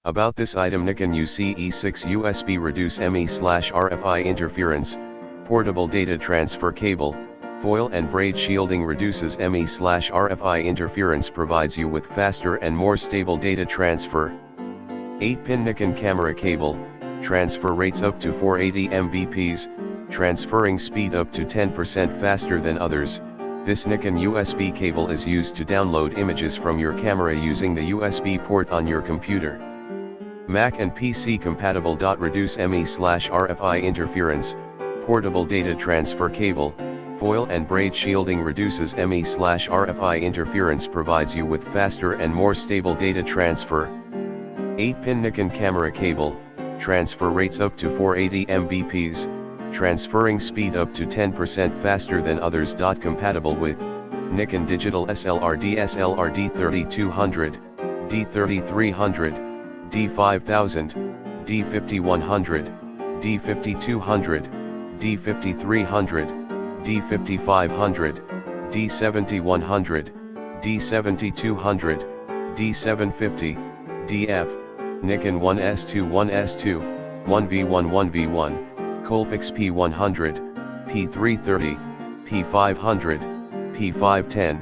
About this item: Nikon UC-E6 USB Reduce ME/RFI Interference, Portable Data Transfer Cable, Foil and braid shielding, reduces ME/RFI interference, provides you with faster and more stable data transfer. 8-pin Nikon camera cable, transfer rates up to 480 Mbps, transferring speed up to 10% faster than others. This Nikon USB cable is used to download images from your camera using the USB port on your computer. Mac and PC compatible. Reduce ME/RFI interference, portable data transfer cable, foil and braid shielding, reduces ME/RFI interference, provides you with faster and more stable data transfer. 8-pin Nikon camera cable, transfer rates up to 480 Mbps, transferring speed up to 10% faster than others. Compatible with Nikon digital SLR, DSLR D3200, D3300, D5000, D5100, D5200, D5300, D5500, D7100, D7200, D750, DF, Nikon 1S2, 1S2, 1V1, 1V1, Coolpix P100, P330, P500, P510,